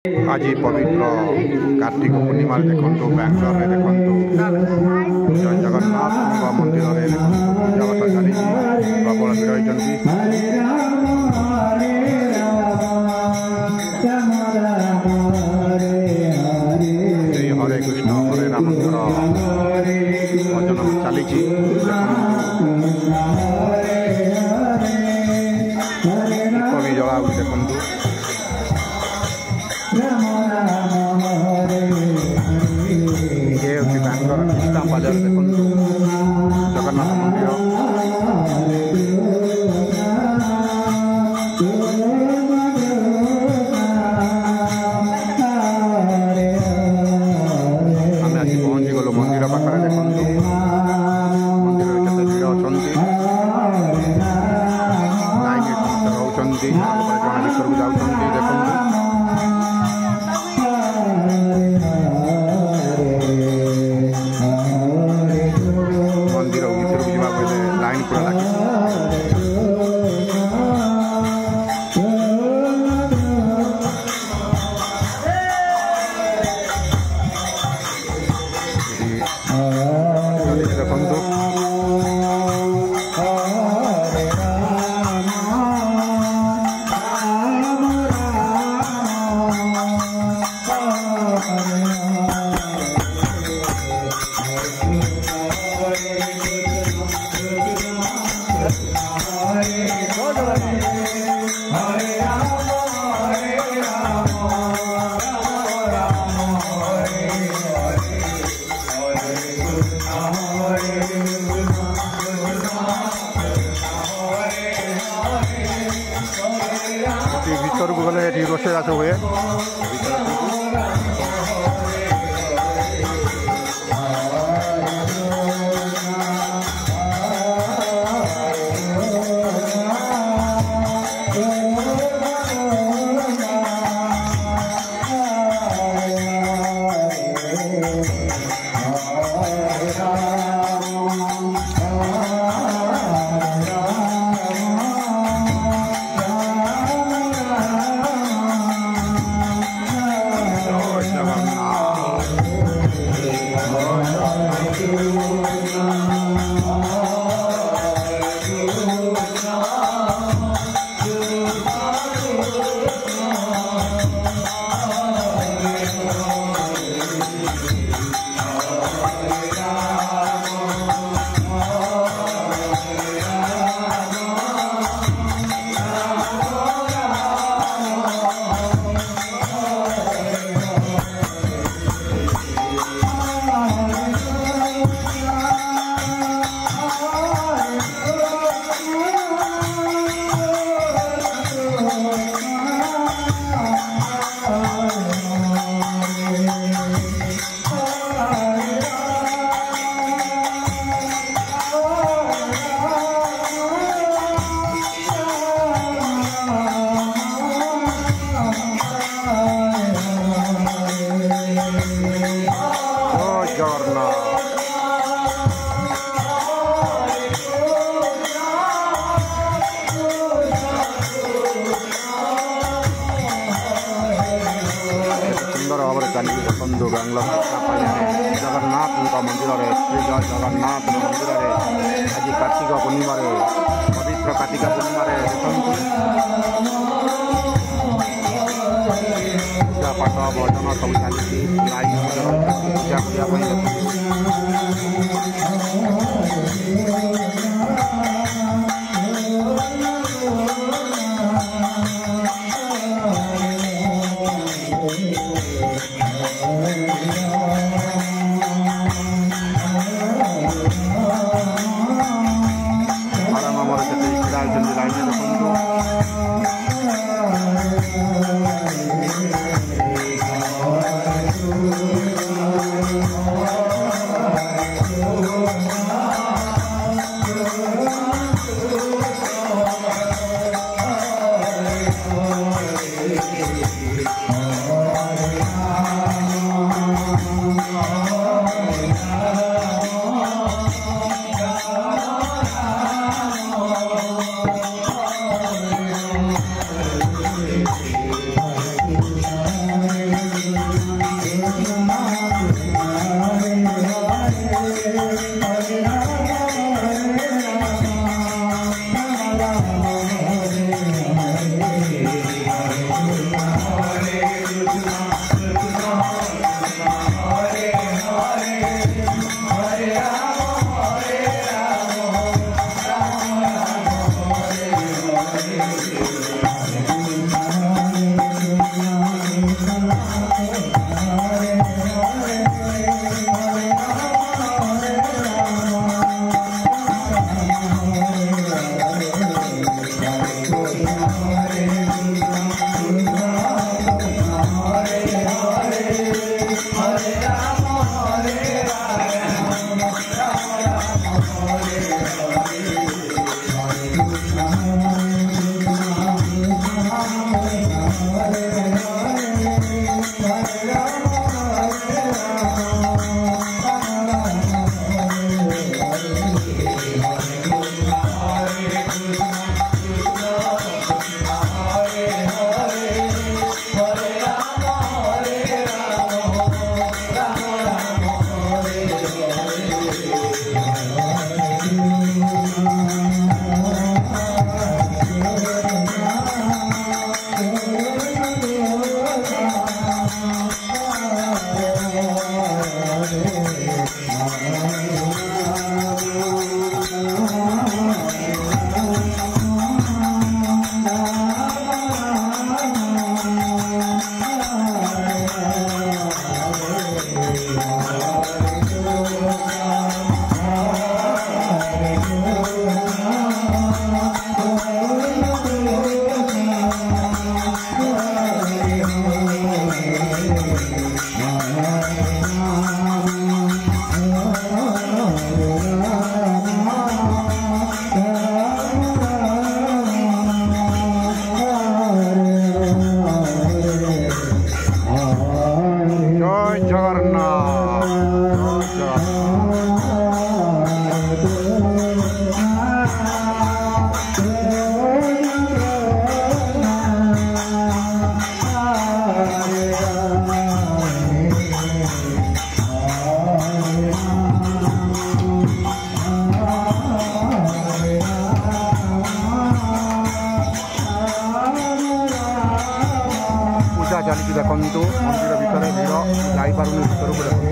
आज पवित्र कार्तिक पूर्णिमा देखु बैंगलोर में देखु जय जगन्नाथ मंदिर में पूजा पाठ चली प्रबल भिड़ होती हरे कृष्ण हरे राम भजन चली दीप भी जला देखु ये हूँ बैंगलोर कृष्णा बाजार देखो जगन्नाथ मंदिर आम आज पहुँची गलु मंदिर पाखे देखो मंदिर के भिड़ अच्छा लाइन समस्त रोच जड़े भर को जाऊँ देखो मंदिर भर को जावा लाइन पूरा लगी भर को गले रोषे बास हुए सुंदर भाव में चली देखो बैंगलोर जगन्नाथ मंदिर में श्री जय जगन्नाथ मंदिर में आज कार्तिक पूर्णिमा पवित्र कार्तिक पूर्णिमा पूजा पाठ भजन सब चली लाइन पूजा करने ଚାଲିଛି ଦେଖନ୍ତୁ ମନ୍ଦିର ଭିତରେ ଭିଡ଼ ଯାଇପାରୁନି ଭିତରକୁ ଦେଖନ୍ତୁ।